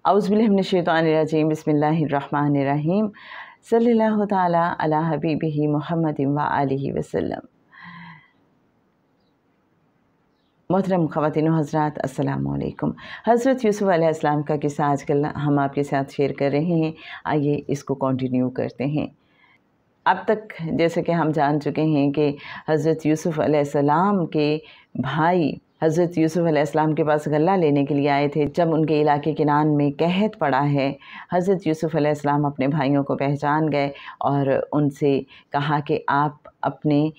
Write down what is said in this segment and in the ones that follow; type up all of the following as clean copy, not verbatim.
औज़ुबिल्लाहि मिनश्शैतानिर्रजीम बिस्मिल्लाहिर्रहमानिर्रहीम सल्लल्लाहु ताला अला हबीबिही मुहम्मदिन व आलिहि वसल्लम। मोहतरम ख़वातीन व हज़रात, अस्सलामु अलैकुम। हज़रत यूसुफ़ अलैहिस्सलाम का किस्सा आजकल हम आपके साथ शेयर कर रहे हैं। आइए इसको कंटिन्यू करते हैं। अब तक जैसे कि हम जान चुके हैं कि हज़रत यूसुफ़ अलैहिस्सलाम के भाई हज़रत यूसुफ़ अलैहिस्सलाम के पास गल्ला लेने के लिए आए थे। जब उनके इलाके किनान में कहत पड़ा है, हज़रत यूसुफ़ अलैहिस्सलाम अपने भाइयों को पहचान गए और उनसे कहा कि आप अपने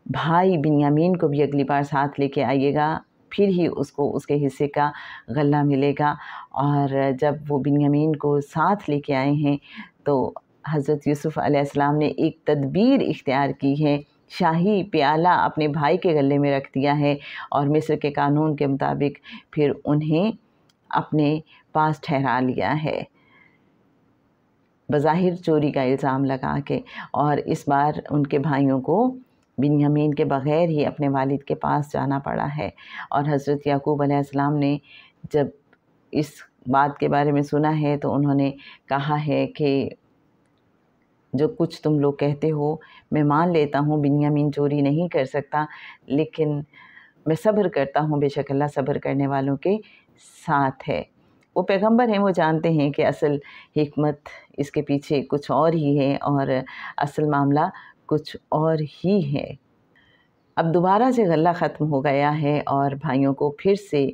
भाई बिन्यामीन को भी अगली बार साथ लेके आइएगा, फिर ही उसको उसके हिस्से का गल्ला मिलेगा। और जब वो बिन्यामीन को साथ लेके आए हैं तो हज़रत यूसुफ़ अलैहिस्सलाम ने एक तदबीर इख्तियार की है। शाही प्याला अपने भाई के गले में रख दिया है और मिस्र के कानून के मुताबिक फिर उन्हें अपने पास ठहरा लिया है, बज़ाहिर चोरी का इल्ज़ाम लगा के। और इस बार उनके भाइयों को बिन्यामीन के बग़ैर ही अपने वालिद के पास जाना पड़ा है। और हज़रत याकूब अलैहिस्सलाम ने जब इस बात के बारे में सुना है तो उन्होंने कहा है कि जो कुछ तुम लोग कहते हो मैं मान लेता हूँ, बिन्यामीन चोरी नहीं कर सकता, लेकिन मैं सब्र करता हूँ, बेशक अल्लाह सब्र करने वालों के साथ है। वो पैगंबर हैं, वो जानते हैं कि असल हिकमत इसके पीछे कुछ और ही है और असल मामला कुछ और ही है। अब दोबारा से गल्ला ख़त्म हो गया है और भाइयों को फिर से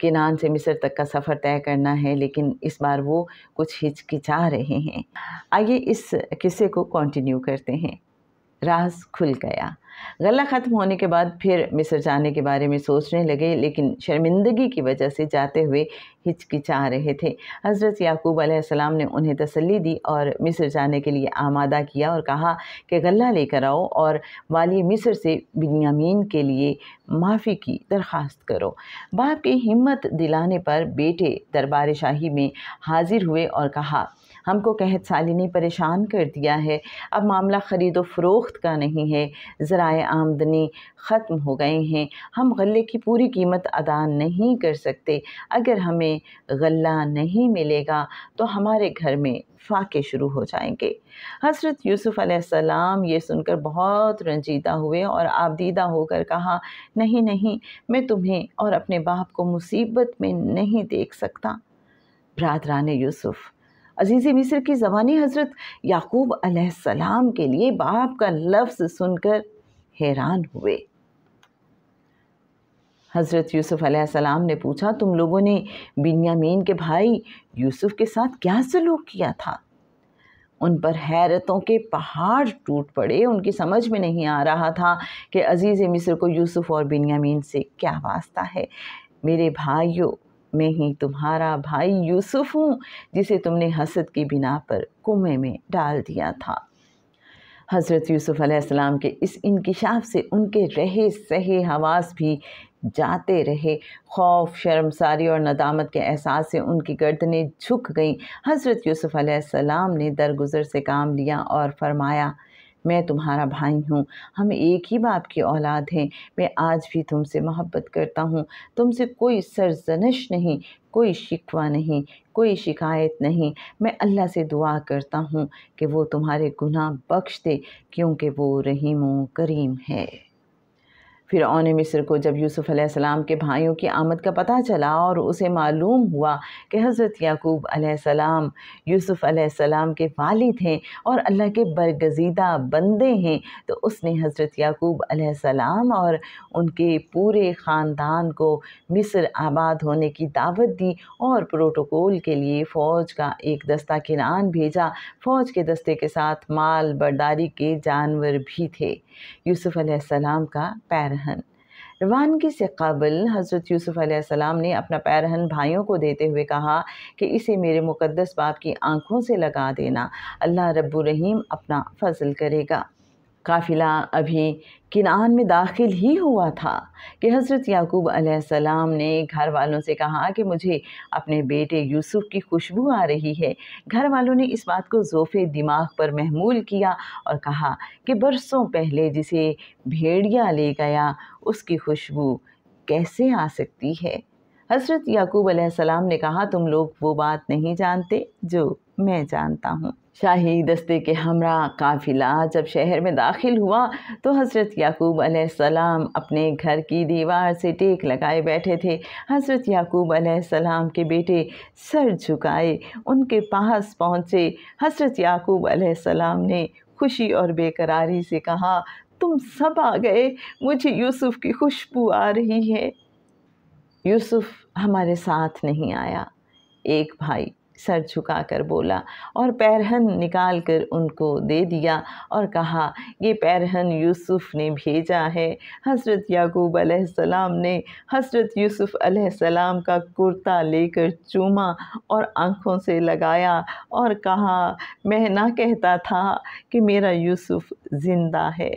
किनान से मिस्र तक का सफ़र तय करना है, लेकिन इस बार वो कुछ हिचकिचा रहे हैं। आइए इस किस्से को कंटिन्यू करते हैं। राज खुल गया। गल्ला ख़त्म होने के बाद फिर मिस्र जाने के बारे में सोचने लगे, लेकिन शर्मिंदगी की वजह से जाते हुए हिचकिचा रहे थे। हज़रत याकूब अलैहिस्सलाम ने उन्हें तसल्ली दी और मिस्र जाने के लिए आमादा किया और कहा कि गल्ला लेकर आओ और वाली मिस्र से बिन्यामीन के लिए माफ़ी की दरख्वास्त करो। बाप की हिम्मत दिलाने पर बेटे दरबार शाही में हाजिर हुए और कहा, हमको कहत साली ने परेशान कर दिया है। अब मामला ख़रीद व फ़रोख्त का नहीं है, ज़राए आमदनी ख़त्म हो गए हैं, हम गल्ले की पूरी कीमत अदा नहीं कर सकते। अगर हमें गल्ला नहीं मिलेगा तो हमारे घर में फाके शुरू हो जाएंगे। हज़रत यूसुफ़ अलैहिस्सलाम ये सुनकर बहुत रंजीदा हुए और आबदीदा होकर कहा, नहीं नहीं, मैं तुम्हें और अपने बाप को मुसीबत में नहीं देख सकता। बरादरान यूसुफ़, अज़ीज़ मिस्र की ज़बानी हज़रत याकूब अलैहिस्सलाम के लिए बाप का लफ्ज़ सुनकर हैरान हुए। हज़रत यूसुफ़ अलैहिस्सलाम ने पूछा, तुम लोगों ने बिन्यामीन के भाई यूसुफ़ के साथ क्या सलूक किया था? उन पर हैरतों के पहाड़ टूट पड़े। उनकी समझ में नहीं आ रहा था कि अज़ीज़ मिस्र को यूसुफ़ और बिन्यामीन से क्या वास्ता है। मेरे भाइयों, मैं ही तुम्हारा भाई यूसुफ़ हूँ जिसे तुमने हसद की बिना पर कुएं में डाल दिया था। हज़रत यूसुफ़ अलैहिस्सलाम के इस इंकिशाफ से उनके रहे सहे हवास भी जाते रहे। खौफ, शर्मसारी और नदामत के एहसास से उनकी गर्दनें झुक गईं। हज़रत यूसुफ़ अलैहिस्सलाम ने दरगुज़र से काम लिया और फरमाया, मैं तुम्हारा भाई हूँ, हम एक ही बाप की औलाद हैं। मैं आज भी तुमसे मोहब्बत करता हूँ। तुमसे कोई सरजनिश नहीं, कोई शिकवा नहीं, कोई शिकायत नहीं। मैं अल्लाह से दुआ करता हूँ कि वो तुम्हारे गुनाह बख्श दे, क्योंकि वो रहीम व करीम है। फ़िरऔन मिस्र को जब यूसुफ़ अलैहिस्सलाम के भाइयों की आमद का पता चला और उसे मालूम हुआ कि हज़रत याकूब अलैहिस्सलाम यूसुफ़ अलैहिस्सलाम के वालिद हैं और अल्लाह के बरगज़ीदा बंदे हैं, तो उसने हज़रत याकूब अलैहिस्सलाम और उनके पूरे ख़ानदान को मिस्र आबाद होने की दावत दी और प्रोटोकॉल के लिए फ़ौज का एक दस्ता किनान भेजा। फ़ौज के दस्ते के साथ माल बर्दारी के जानवर भी थे। यूसुफ़ अलैहिस्सलाम का पैरहन। रवानगी से क़बल हज़रत यूसुफ़ अलैहिस्सलाम ने अपना पैरहन भाइयों को देते हुए कहा कि इसे मेरे मुक़द्दस बाप की आँखों से लगा देना, अल्लाह रब्बुर रहीम अपना फ़ज़ल करेगा। काफ़िला अभी किनान में दाखिल ही हुआ था कि हज़रत याकूब अलैहिस्सलाम ने घर वालों से कहा कि मुझे अपने बेटे यूसुफ़ की खुशबू आ रही है। घर वालों ने इस बात को ज़ोफ़े दिमाग पर महमूल किया और कहा कि बरसों पहले जिसे भेड़िया ले गया उसकी खुशबू कैसे आ सकती है। حضرت یعقوب علیہ السلام نے کہا تم لوگ وہ بات نہیں جانتے جو میں جانتا ہوں۔ شاہی دستے کے ہمراہ قافلہ جب شہر میں داخل ہوا تو حضرت یعقوب علیہ السلام اپنے گھر کی دیوار سے ٹیک لگائے بیٹھے تھے۔ حضرت یعقوب علیہ السلام کے بیٹے سر جھکائے ان کے پاس پہنچے۔ حضرت یعقوب علیہ السلام نے خوشی اور بے قراری سے کہا تم سب آ گئے، مجھے یوسف کی خوشبو آ رہی ہے۔ یوسف ہمارے ساتھ نہیں آیا، ایک بھائی سر جھکا کر بولا اور پیرہن نکال کر ان کو دے دیا اور کہا یہ پیرہن یوسف نے بھیجا ہے۔ حضرت یعقوب علیہ السلام نے حضرت یوسف علیہ السلام کا کرتا لے کر چوما اور آنکھوں سے لگایا اور کہا میں نہ کہتا تھا کہ میرا یوسف زندہ ہے۔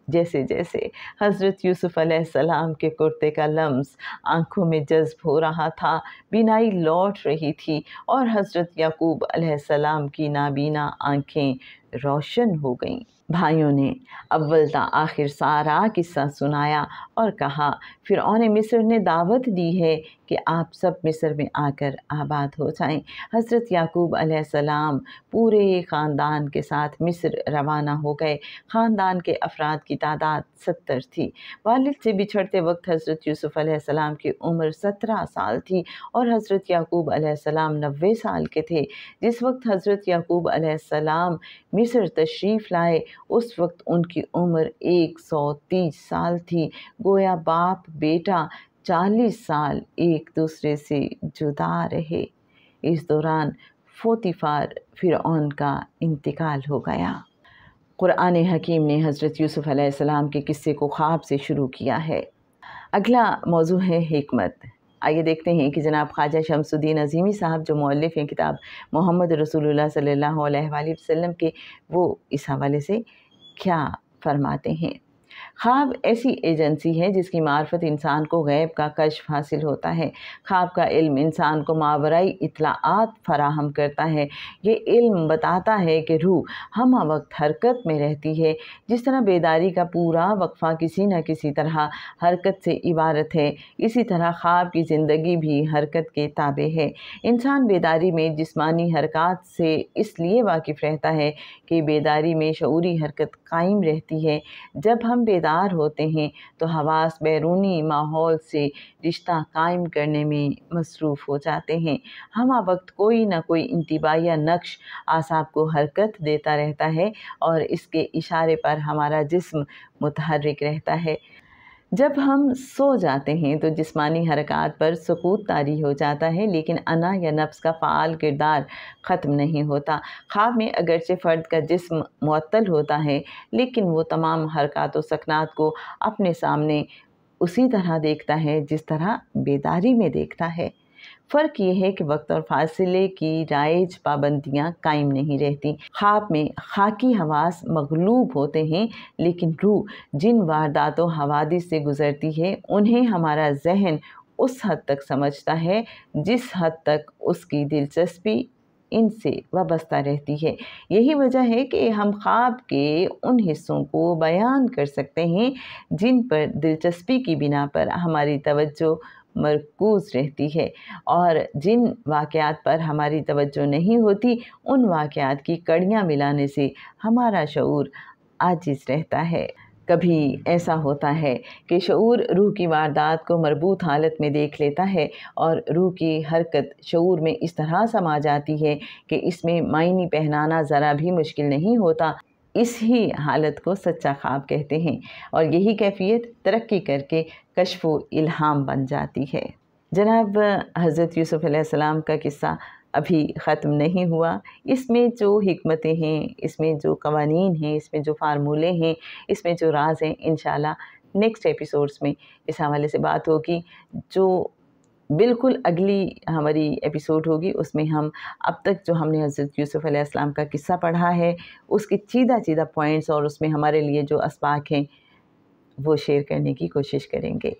جیسے جیسے حضرت یوسف علیہ السلام کے کرتے کا لمس آنکھوں میں جذب ہو رہا تھا، بینائی لوٹ رہی تھی اور حضرت یعقوب علیہ السلام کی نابینا آنکھیں روشن ہو گئیں۔ بھائیوں نے اول تا آخر سارا قصہ سنایا اور کہا فرعون مصر نے دعوت دی ہے کہ آپ سب مصر میں آ کر آباد ہو جائیں۔ حضرت یعقوب علیہ السلام پورے خاندان کے ساتھ مصر روانہ ہو گئے۔ خاندان کے افراد کی تعداد 70 تھی۔ والد سے بچھڑتے وقت حضرت یوسف علیہ السلام کی عمر 17 سال تھی اور حضرت یعقوب علیہ السلام 90 سال کے تھے۔ جس وقت حضرت یعقوب علیہ السلام مصر تشریف لائے اس وقت ان کی عمر 130 سال تھی، گویا باپ بیٹا 40 سال ایک دوسرے سے جدا رہے۔ اس دوران پوتیفار فرعون کا انتقال ہو گیا۔ قرآن حکیم نے حضرت یوسف علیہ السلام کے قصے کو خواب سے شروع کیا ہے۔ اگلا موضوع ہے حکمت۔ آئیے دیکھتے ہیں کہ جناب خواجہ شمس الدین عظیمی صاحب جو مؤلف ہیں کتاب محمد رسول اللہ صلی اللہ علیہ وآلہ وسلم کے، وہ اس حوالے سے کیا فرماتے ہیں۔ خواب ایسی ایجنسی ہے جس کی معرفت انسان کو غیب کا کشف حاصل ہوتا ہے۔ خواب کا علم انسان کو ماورائی اطلاعات فراہم کرتا ہے۔ یہ علم بتاتا ہے کہ روح ہمہ وقت حرکت میں رہتی ہے، جس طرح بیداری کا پورا وقفہ کسی نہ کسی طرح حرکت سے عبارت ہے، اسی طرح خواب کی زندگی بھی حرکت کے تابع ہے۔ انسان بیداری میں جسمانی حرکات سے اس لیے واقف رہتا ہے کہ بیداری میں شعوری حرکت قائم رہتی ہے۔ جب ہم بیدار ہوتے ہیں تو حواس بیرونی ماحول سے رشتہ قائم کرنے میں مصروف ہو جاتے ہیں۔ ہمہ وقت کوئی نہ کوئی انتباہ یا نقش اعصاب کو حرکت دیتا رہتا ہے اور اس کے اشارے پر ہمارا جسم متحرک رہتا ہے۔ جب ہم سو جاتے ہیں تو جسمانی حرکات پر سکوت طاری ہو جاتا ہے، لیکن انا یا نفس کا فعال کردار ختم نہیں ہوتا۔ خواب میں اگرچہ فرد کا جسم معطل ہوتا ہے لیکن وہ تمام حرکات و سکنات کو اپنے سامنے اسی طرح دیکھتا ہے جس طرح بیداری میں دیکھتا ہے۔ فرق یہ ہے کہ وقت اور فاصلے کی رائج پابندیاں قائم نہیں رہتی۔ خواب میں خاکی حواس مغلوب ہوتے ہیں، لیکن روح جن واردات و حوادث سے گزرتی ہے انہیں ہمارا ذہن اس حد تک سمجھتا ہے جس حد تک اس کی دلچسپی ان سے وابستہ رہتی ہے۔ یہی وجہ ہے کہ ہم خواب کے ان حصوں کو بیان کر سکتے ہیں جن پر دلچسپی کی بنا پر ہماری توجہ مرکوز رہتی ہے، اور جن واقعات پر ہماری توجہ نہیں ہوتی ان واقعات کی کڑیاں ملانے سے ہمارا شعور عاجز رہتا ہے۔ کبھی ایسا ہوتا ہے کہ شعور روح کی واردات کو مربوط حالت میں دیکھ لیتا ہے اور روح کی حرکت شعور میں اس طرح سما جاتی ہے کہ اس میں معنی پہنانا ذرا بھی مشکل نہیں ہوتا۔ اس ہی حالت کو سچا خواب کہتے ہیں اور یہی کیفیت ترقی کر کے کشف و الہام بن جاتی ہے۔ جناب حضرت یوسف علیہ السلام کا قصہ ابھی ختم نہیں ہوا۔ اس میں جو حکمتیں ہیں، اس میں جو قوانین ہیں، اس میں جو فارمولے ہیں، اس میں جو راز ہیں، انشاءاللہ نیکسٹ ایپیسوڈز میں اس حوالے سے بات ہوگی۔ جو بالکل اگلی ہماری ایپیسوڈ ہوگی اس میں ہم اب تک جو ہم نے حضرت یوسف علیہ السلام کا قصہ پڑھا ہے اس کے چیدہ پوائنٹس اور اس میں ہمارے لیے جو اسباق ہیں وہ شیئر کرنے کی کوشش کریں گے۔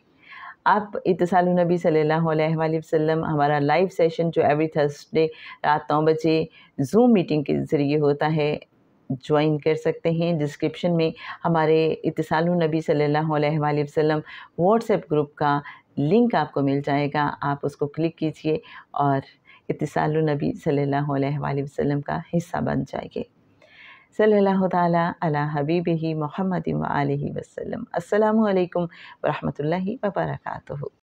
آپ اتصال النبی صلی اللہ علیہ وآلہ وسلم ہمارا لائیو سیشن جو ایوری تھرسڈے رات 9 بجے زوم میٹنگ کے ذریعے ہوتا ہے جوائن کر سکتے ہیں۔ ڈسکرپشن میں ہمارے اتصال النبی صلی اللہ علیہ وآلہ وسلم واٹس ایپ گروپ کا لنک آپ کو مل جائے گا، آپ اس کو کلک کیجئے اور اتصال النبی صلی اللہ علیہ وآلہ وسلم کا حصہ بن جائیے۔ صلی اللہ تعالیٰ علی حبیبہ محمد وآلہ وسلم۔ السلام علیکم ورحمۃ اللہ وبرکاتہ۔